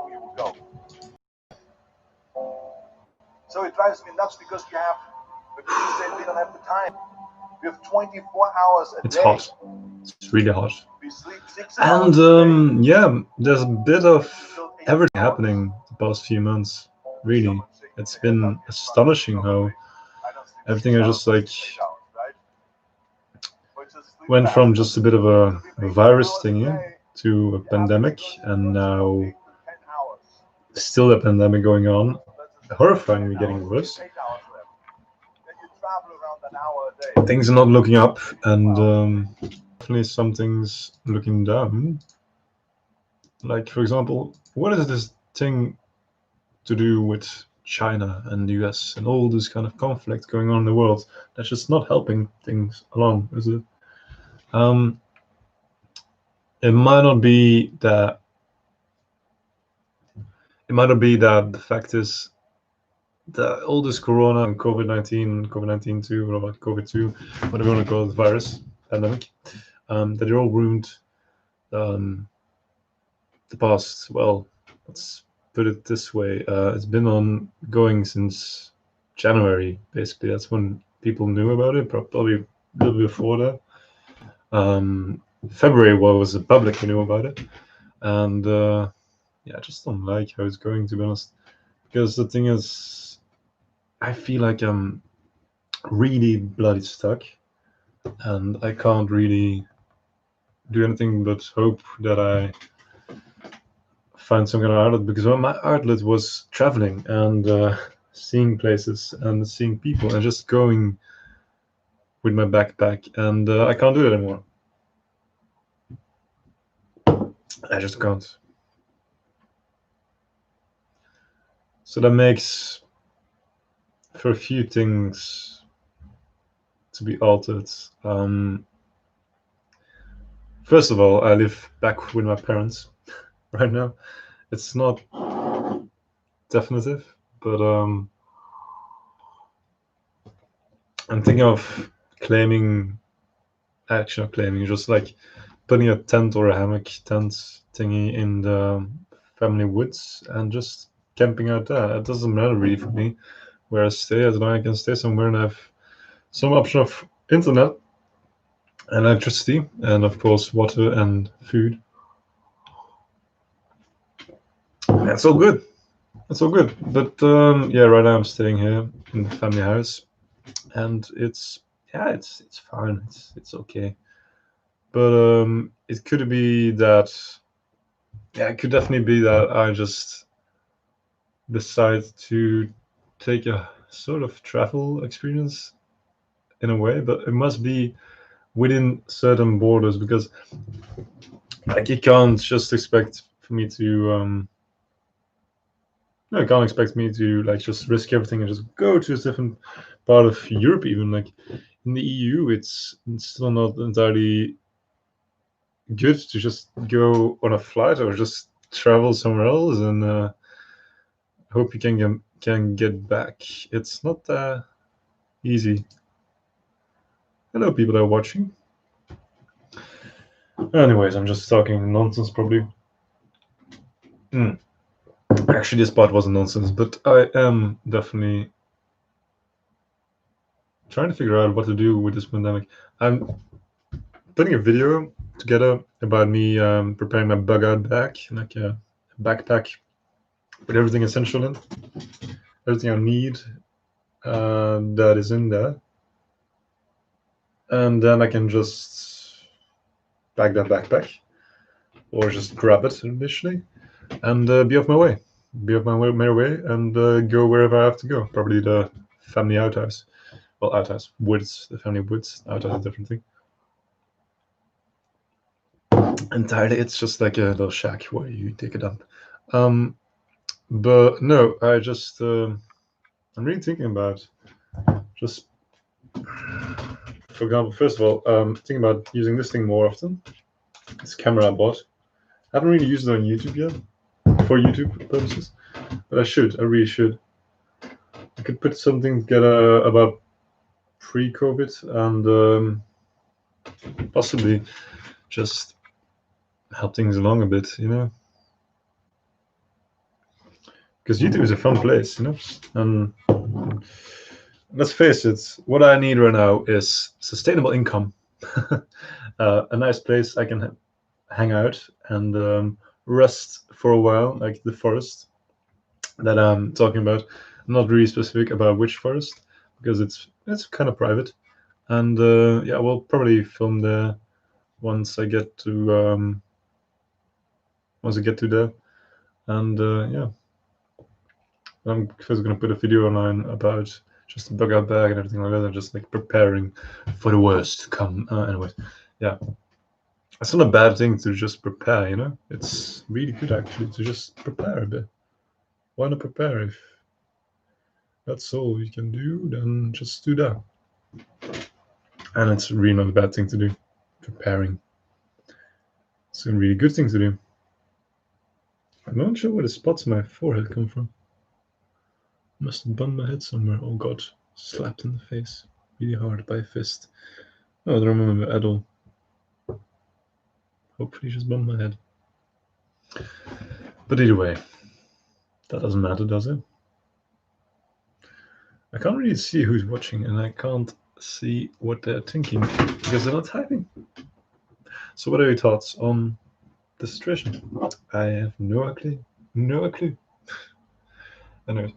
long you would go. So it drives me nuts because we don't have the time. We have 24 hours a day. It's hot. It's really hot. We sleep 6 hours And yeah, there's a bit of everything happening the past few months. Really, it's been astonishing how everything is just like went from just a bit of a virus thingy to a pandemic, and now still a pandemic going on, horrifyingly getting worse. Things are not looking up, and definitely something's looking down. Like, for example, what is this thing to do with China and the US and all this kind of conflict going on in the world? That's just not helping things along, is it? It might not be that. It might not be that the fact is that all this Corona and COVID-19 too, or about COVID-2, whatever you want to call it, virus pandemic, that it all ruined the past. Well, let's put it this way: it's been ongoing since January. Basically, that's when people knew about it. Probably a little bit before that. February was the public who knew about it, and yeah, I just don't like how it's going, to be honest. Because the thing is, I feel like I'm really bloody stuck, and I can't really do anything but hope that I find some kind of outlet. Because my outlet was traveling and seeing places and seeing people and just going with my backpack, and I can't do it anymore. I just can't. So that makes for a few things to be altered. First of all, I live back with my parents right now. It's not definitive, but I'm thinking of just like putting a tent or a hammock tent thingy in the family woods and just camping out there. It doesn't matter really for me where I stay, as long as I can stay somewhere and have some option of internet and electricity, and of course water and food. That's all good. That's all good. But yeah, right now I'm staying here in the family house, and it's fine. It's okay. But it could be that. Yeah, it could definitely be that I just decide to take a sort of travel experience in a way, but it must be within certain borders, because like you can't just expect for me to no, you can't expect me to like just risk everything and just go to a different part of Europe. Even like in the EU, it's still not entirely good to just go on a flight or just travel somewhere else and hope you can get back. It's not that easy. Hello, people that are watching. Anyways, I'm just talking nonsense probably. Actually, this part wasn't nonsense, but I am definitely trying to figure out what to do with this pandemic. I'm putting a video together about me preparing my bug out bag, like a backpack with everything essential in, everything I need that is in there, and then I can just pack that backpack or just grab it initially and be off my way, merry way, and go wherever I have to go. Probably the family outhouse. Well, outhouse, woods, the family woods. Outhouse is a different thing. Entirely, it's just like a little shack where you take a dump. But no, I just I'm really thinking about just, for example, first of all, thinking about using this thing more often. This camera I bought. I haven't really used it on YouTube yet for YouTube purposes, but I should. I really should. I could put something together about pre-COVID and possibly just help things along a bit, you know. because YouTube is a fun place, you know. And let's face it, what I need right now is sustainable income, a nice place I can hang out and rest for a while, like the forest that I'm talking about. I'm not really specific about which forest because it's kind of private, and yeah, we'll probably film there once I get to there, and yeah, I'm first gonna put a video online about just the bug out bag and everything like that, and just like preparing for the worst to come. Anyways, yeah, it's not a bad thing to just prepare, you know. It's really good actually to just prepare a bit. Why not prepare if that's all you can do? Then just do that. And it's really not a bad thing to do. Preparing. It's a really good thing to do. I'm not sure where the spots on my forehead come from. Must have bumped my head somewhere. Oh god, slapped in the face really hard by a fist. Oh, I don't remember at all. Hopefully just bumped my head. But either way, that doesn't matter, does it? I can't really see who's watching, and I can't see what they're thinking because they're not typing. So what are your thoughts on the situation? I have no clue. No clue. Anyways.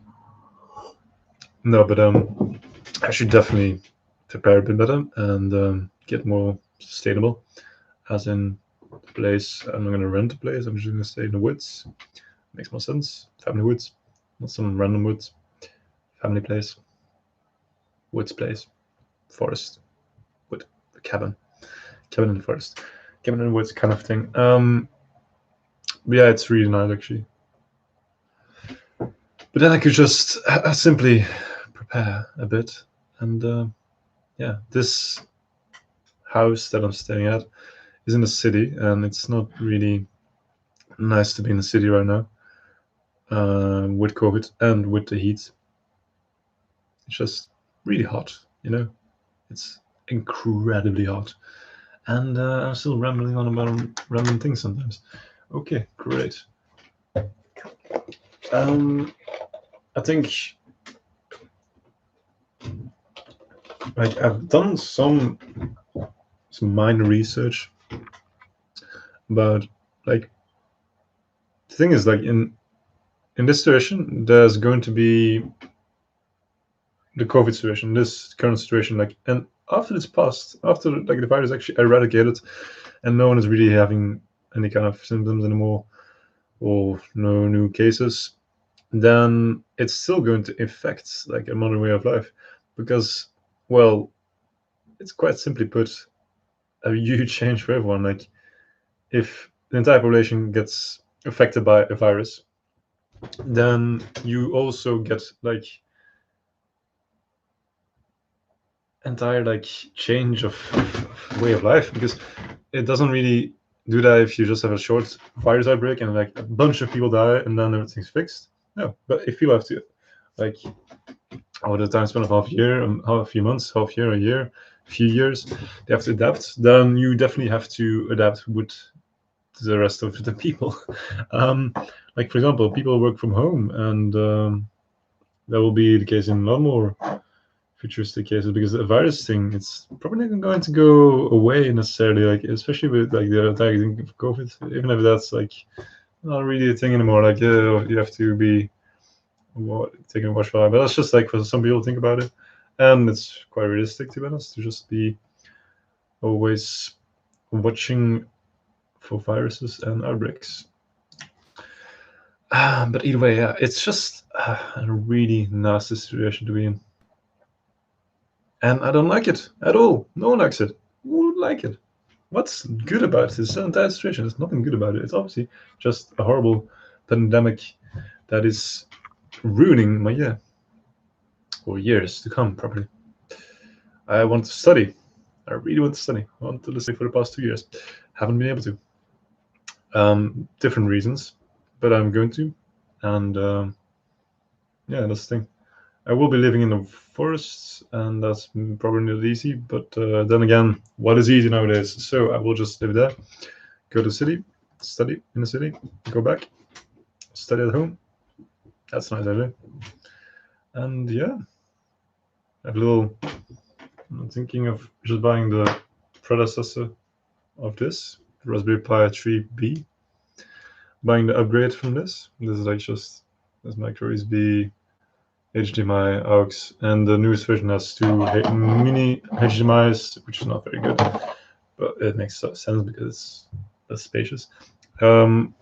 No, but I should definitely prepare a bit better and get more sustainable. As in the place, I'm not gonna rent a place, I'm just gonna stay in the woods. Makes more sense. Family woods. Not some random woods. Family place. Woods place. Forest. Wood. The cabin. Cabin in the forest. Cabin in the woods kind of thing. Yeah, it's really nice actually. But then I could just simply prepare a bit, and yeah, this house that I'm staying at is in the city, and it's not really nice to be in the city right now with COVID and with the heat. It's just really hot, you know. It's incredibly hot, and I'm still rambling on about random things sometimes. Okay, great. I think like I've done some minor research about like the thing is like in this situation there's going to be the COVID situation, this current situation, like, and after this passed, after like the virus actually eradicated and no one is really having any kind of symptoms anymore or no new cases, then it's still going to affect like a modern way of life because, well, it's quite simply put a huge change for everyone. Like if the entire population gets affected by a virus, then you also get like entire like change of way of life, because it doesn't really do that if you just have a short virus outbreak and like a bunch of people die and then everything's fixed. No, but if you have to like over the time span of half a year, half a few months, half year, a year, a few years, they have to adapt, then you definitely have to adapt with the rest of the people. Like for example, people work from home, and that will be the case in a lot more futuristic cases, because the virus thing, it's probably not going to go away necessarily, like especially with like the attacking of COVID, even if that's like not really a thing anymore. Like you have to be taking a watchful eye, but that's just like for some people think about it, and it's quite realistic to be honest, to just be always watching for viruses and outbreaks. But either way, yeah, it's just a really nasty situation to be in. And I don't like it at all. No one likes it. Who would like it? What's good about this entire situation? There's nothing good about it. It's obviously just a horrible pandemic that is ruining my year. Or years to come, probably. I want to study. I really want to study. I want to study for the past 2 years. Haven't been able to. Different reasons, but I'm going to. And yeah, that's the thing. I will be living in the forests, and that's probably not easy. But then again, what is easy nowadays? So I will just live there, go to the city, study in the city, go back, study at home, That's a nice idea. And yeah, I'm thinking of just buying the predecessor of this, Raspberry Pi 3B. Buying the upgrade from this. This is like just this micro USB, HDMI, AUX, and the newest version has 2 mini HDMIs, which is not very good, but it makes sense because it's less spacious. And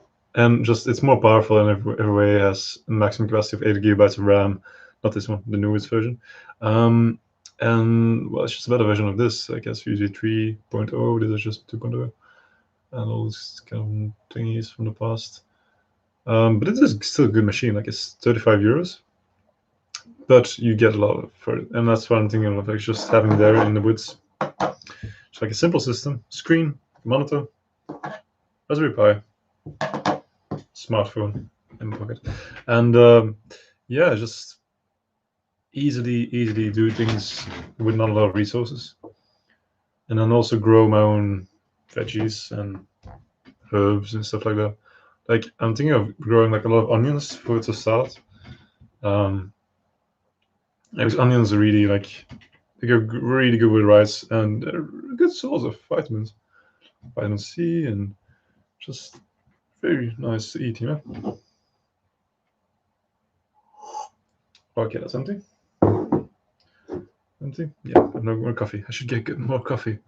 just it's more powerful in every way. It has a maximum capacity of 8 gigabytes of RAM. Not this one, the newest version. And well, it's just a better version of this. I guess usually 3.0. This is just 2.0, and all these kind of thingies from the past. But it is still a good machine. Like it's 35 euros, but you get a lot for it, and that's what I'm thinking of. Like just having there in the woods. It's like a simple system: screen, monitor, Raspberry Pi, smartphone in my pocket, and yeah, just easily do things with not a lot of resources, and then also grow my own veggies and herbs and stuff like that. Like I'm thinking of growing like a lot of onions for its salad. Because onions are really like they go really good with rice, and they're a good source of vitamins, vitamin C, and just very nice to eat, you know. Okay, that's empty. Empty? Yeah, no more coffee. I should get more coffee.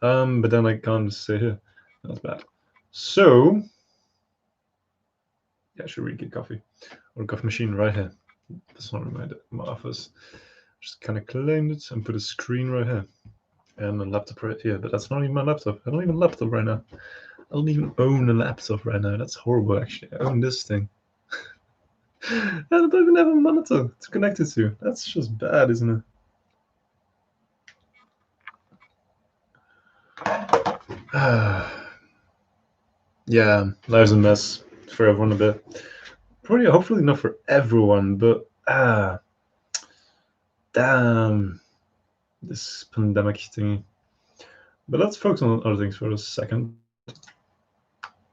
But then I can't stay here. That's bad. So, yeah, I should really get coffee. Or a coffee machine right here. That's not my office. Just kind of claimed it and put a screen right here. And a laptop right here. But that's not even my laptop. I don't even have a laptop right now. I don't even own a laptop right now. That's horrible, actually. I own this thing. I don't even have a monitor to connect it to. That's just bad, isn't it? Yeah, life's a mess for everyone a bit. Probably, hopefully not for everyone, but damn, this pandemic thingy. But let's focus on other things for a second.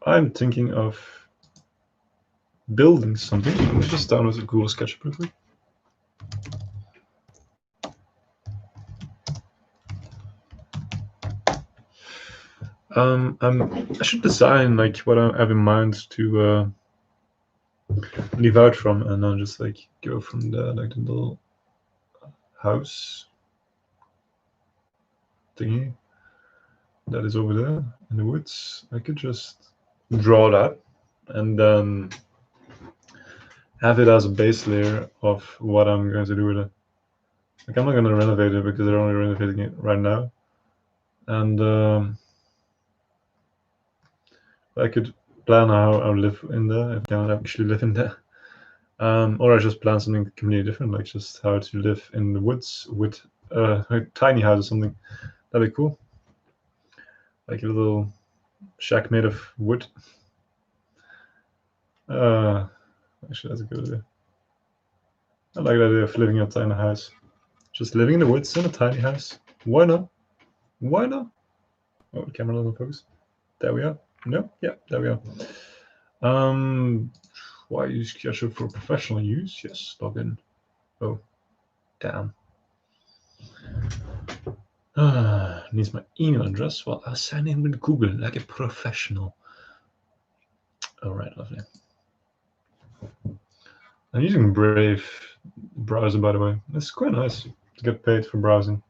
I'm thinking of building something. Let me just download the Google SketchUp real quick. I should design like what I have in mind to leave out from, and then just like go from there, like the little house thingy that is over there in the woods. I could just draw that and then have it as a base layer of what I'm going to do with it. Like I'm not going to renovate it because they're only renovating it right now, and I could plan how I live in there if I can actually live in there, or I just plan something completely different, like just how to live in the woods with a tiny house or something. That'd be cool, like a little shack made of wood. Actually, that's a good idea. I like the idea of living in a tiny house. Just living in the woods in a tiny house. Why not? Why not? Oh, the camera doesn't focus. There we are. No? Yeah, there we are. Why use SketchUp for professional use? Yes, log in. Oh, damn. Needs my email address. Well, I'll sign in with Google like a professional. All right, lovely. I'm using Brave browser, by the way. It's quite nice to get paid for browsing.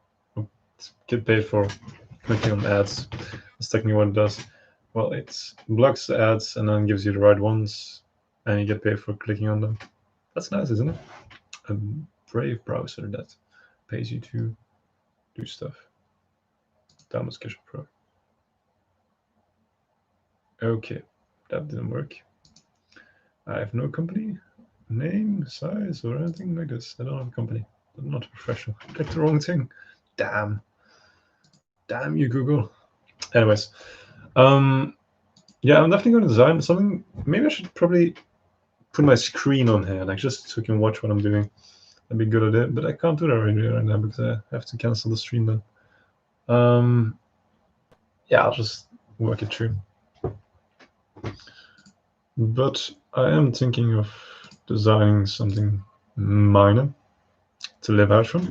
Get paid for clicking on ads. That's technically what it does. Well, it blocks the ads and then gives you the right ones, and you get paid for clicking on them. That's nice, isn't it? A Brave browser that pays you to do stuff. Download SketchUp Pro. Okay, that didn't work. I have no company name, size, or anything like this. I don't have a company. I'm not a professional. I clicked the wrong thing. Damn. Damn you, Google. Anyways, yeah, I'm definitely going to design something. Maybe I should probably put my screen on here, like just so you can watch what I'm doing. That'd be a good idea, but I can't do that right now because I have to cancel the stream then. Yeah, I'll just work it through. But I am thinking of designing something minor to live out from,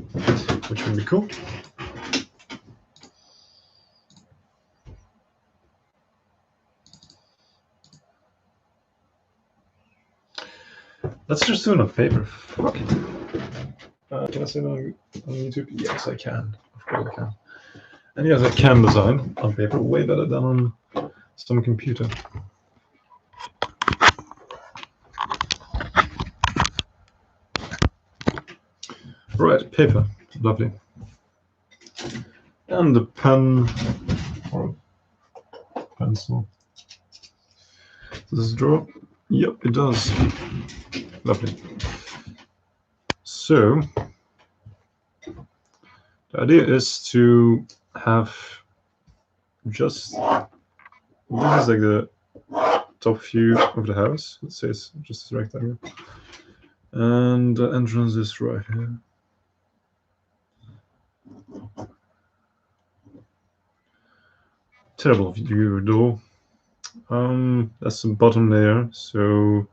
which would be cool. Let's just do it on paper. Fuck it. Can I say that on YouTube? Yes, I can. Of course I can. And yes, I can design on paper way better than on some computer. Right, paper. Lovely. And the pen or pencil. Does this draw? Yep, it does. Lovely. So the idea is to have just, this is like the top view of the house. Let's say it's just a rectangle. And the entrance is right here. Terrible view door. That's the bottom layer, so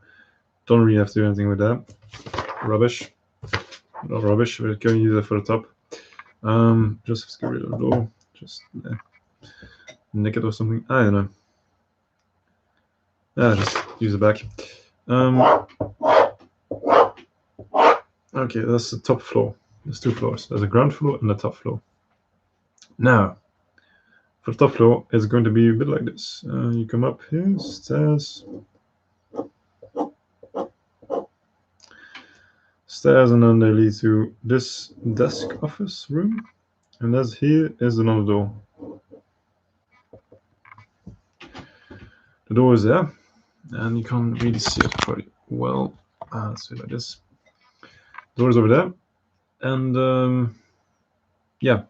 don't really have to do anything with that. Rubbish. Not rubbish, we're going to use that for the top. Just have to get rid of the door. Just nick it or something. I don't know. Just use the back. Okay, that's the top floor. There's two floors. There's a ground floor and a top floor. Now, for the top floor, it's going to be a bit like this. You come up here, stairs, and then they lead to this desk office room, and as here is another door. The door is there, and you can't really see it very well. Let's do it like this. The door is over there, and yeah.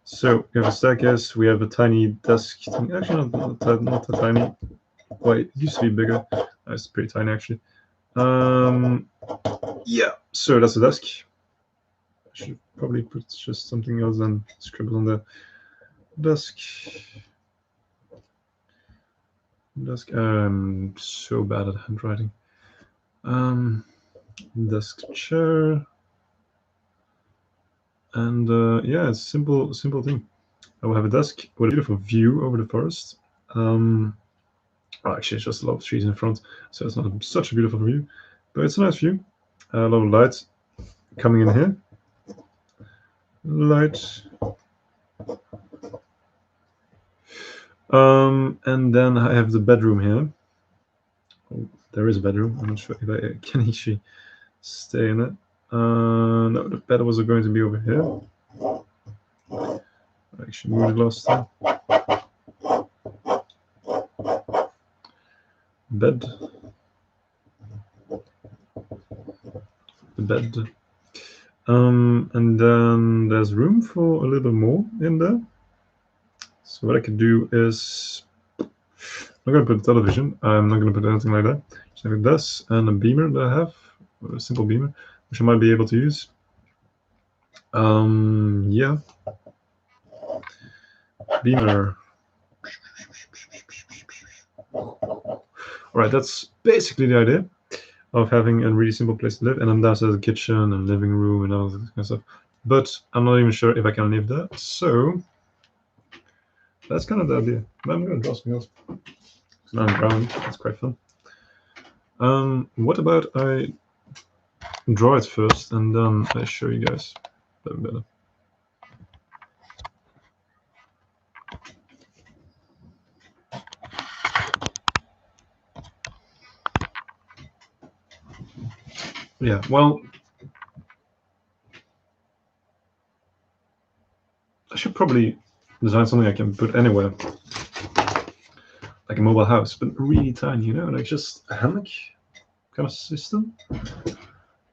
So we have a staircase. We have a tiny desk thing. Actually, not that tiny. Well, it used to be bigger. It's pretty tiny actually. Yeah, so that's the desk. I should probably put just something else than scribble on the desk. So bad at handwriting. Desk chair. And yeah, it's simple thing. I will have a desk with a beautiful view over the forest. Well, actually, it's just a lot of trees in front, so it's not such a beautiful view, but it's a nice view. A lot of light coming in here. Light. And then I have the bedroom here. Oh, there is a bedroom. I'm not sure if I can actually stay in it. No, the bed was going to be over here. I actually moved it last time. Bed. The bed. And then there's room for a little bit more in there. So what I could do is, I'm not going to put a television. I'm not going to put anything like that. Just like this and a beamer that I have, a simple beamer, which I might be able to use. Yeah. Beamer. Alright, that's basically the idea of having a really simple place to live, and then downstairs a kitchen and living room and all that kind of stuff. But I'm not even sure if I can live there, so that's kind of the idea. But I'm going to draw something else. So now I'm drawing. It's quite fun. What about I draw it first and then I show you guys a bit better. Yeah, well, I should probably design something I can put anywhere, like a mobile house, but really tiny, you know, like just a hammock kind of system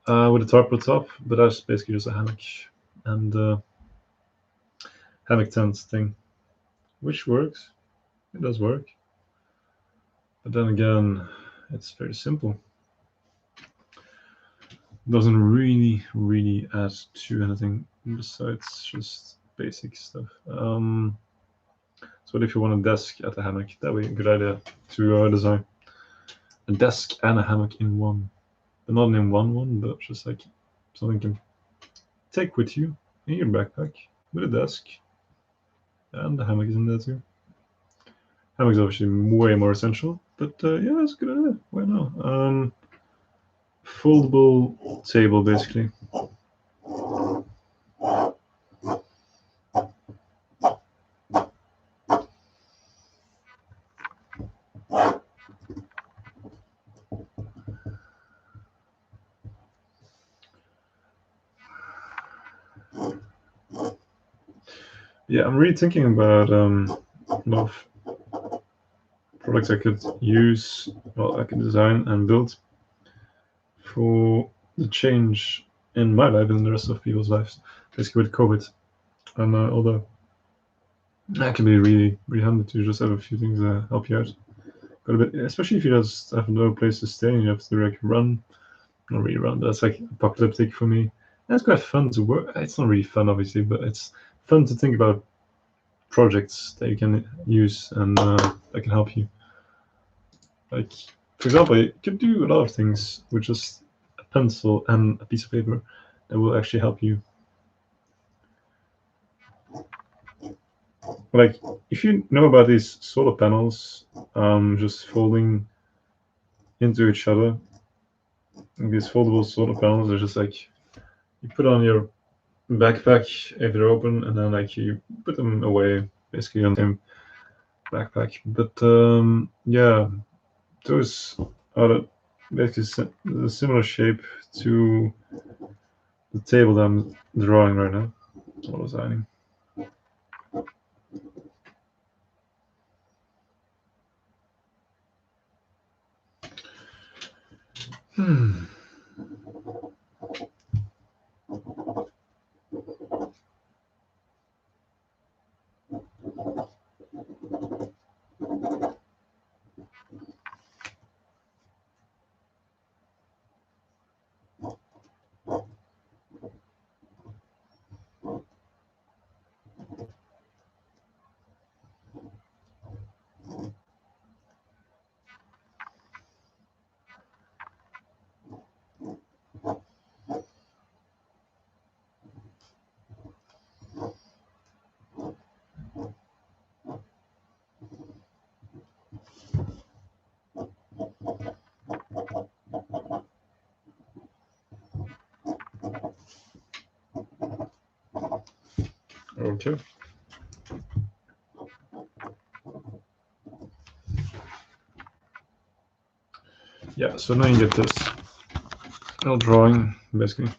with a tarp on top, but that's basically just a hammock and hammock tent thing, which works. It does work, but then again, it's very simple. It doesn't really add to anything besides just basic stuff. So what if you want a desk at a hammock? That would be a good idea to design a desk and a hammock in one. not in one, but just like something you can take with you in your backpack with a desk, and the hammock is in there too. Hammock is obviously way more essential, but yeah, that's a good idea. Why not? Foldable table, basically. Yeah, I'm really thinking about a lot of products I could use, well, I could design and build for the change in my life and the rest of people's lives, basically with COVID. And although that can be really, really handy to just have a few things that help you out. Got a bit, especially if you just have no place to stay and you have to like run, not really run, but that's like apocalyptic for me. And it's quite fun to work. It's not really fun, obviously, but it's fun to think about projects that you can use and that can help you. Like, for example, you could do a lot of things with just a pencil and a piece of paper that will actually help you. Like, if you know about these solar panels, just folding into each other, these foldable solar panels are just like you put on your backpack if they're open, and then like you put them away basically on the same backpack. But yeah, those are basically a similar shape to the table that I'm drawing right now, or designing. Okay. Yeah, so now you get this little drawing, basically.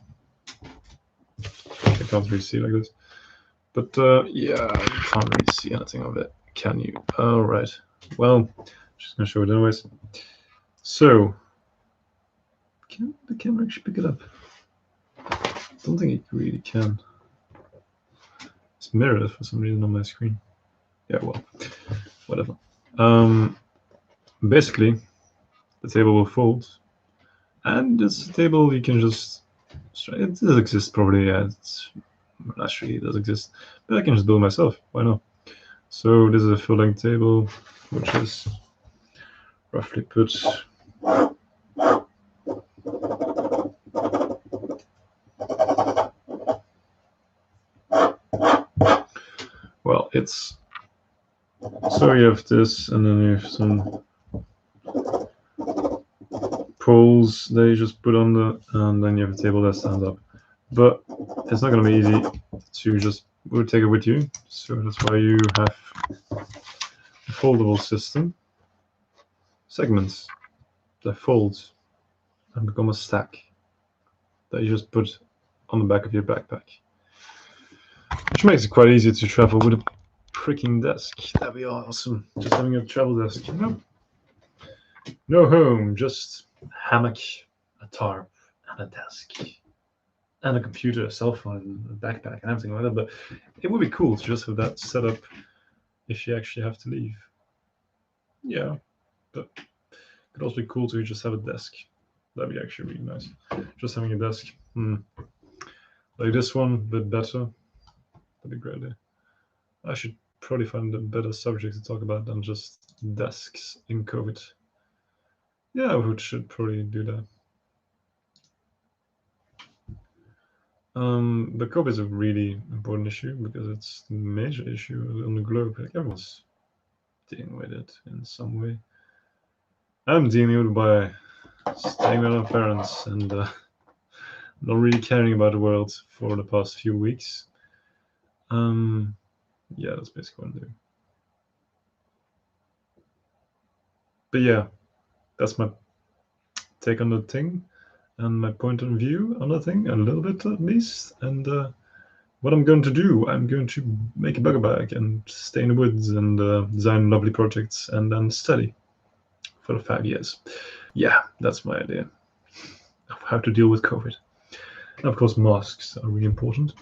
I can't really see like this. But yeah, you can't really see anything of it, can you? All right. Well, just gonna show it anyways. So, can the camera actually pick it up? I don't think it really can. It's mirrored for some reason on my screen. Yeah, well, whatever. Basically, the table will fold, and this table you can just. It does exist probably. Yeah, actually it does exist, but I can just build myself. Why not? So this is a full-length table, which is roughly put. Well, it's so you have this, and then you have some poles that you just put on the, and then you have a table that stands up. But it's not going to be easy to just take it with you, so that's why you have a foldable system. Segments that fold and become a stack that you just put on the back of your backpack, which makes it quite easy to travel with a freaking desk. That'd be awesome. Just having a travel desk, you know? No home, just a hammock, a tarp, and a desk, and a computer, a cell phone, a backpack, and everything like that. But it would be cool to just have that set up if you actually have to leave. Yeah, but it could also be cool to just have a desk. That'd be actually really nice. Just having a desk. Like this one, but better. That'd be great idea. I should probably find a better subject to talk about than just desks in COVID. Yeah, we should probably do that. But COVID is a really important issue because it's a major issue on the globe. Like everyone's dealing with it in some way. I'm dealing with it by staying with my parents and not really caring about the world for the past few weeks. Yeah, that's basically what I'm doing. But yeah, that's my take on the thing and my point of view on the thing, a little bit at least. And what I'm going to do, I'm going to make a bugger bag and stay in the woods and design lovely projects and then study for 5 years. Yeah, that's my idea of how to deal with COVID. And of course, masks are really important.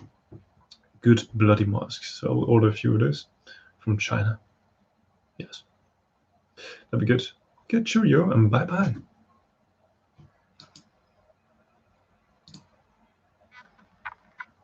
Good bloody masks. So I'll order a few of those from China. Yes. That'd be good. Good, cheerio, and bye-bye.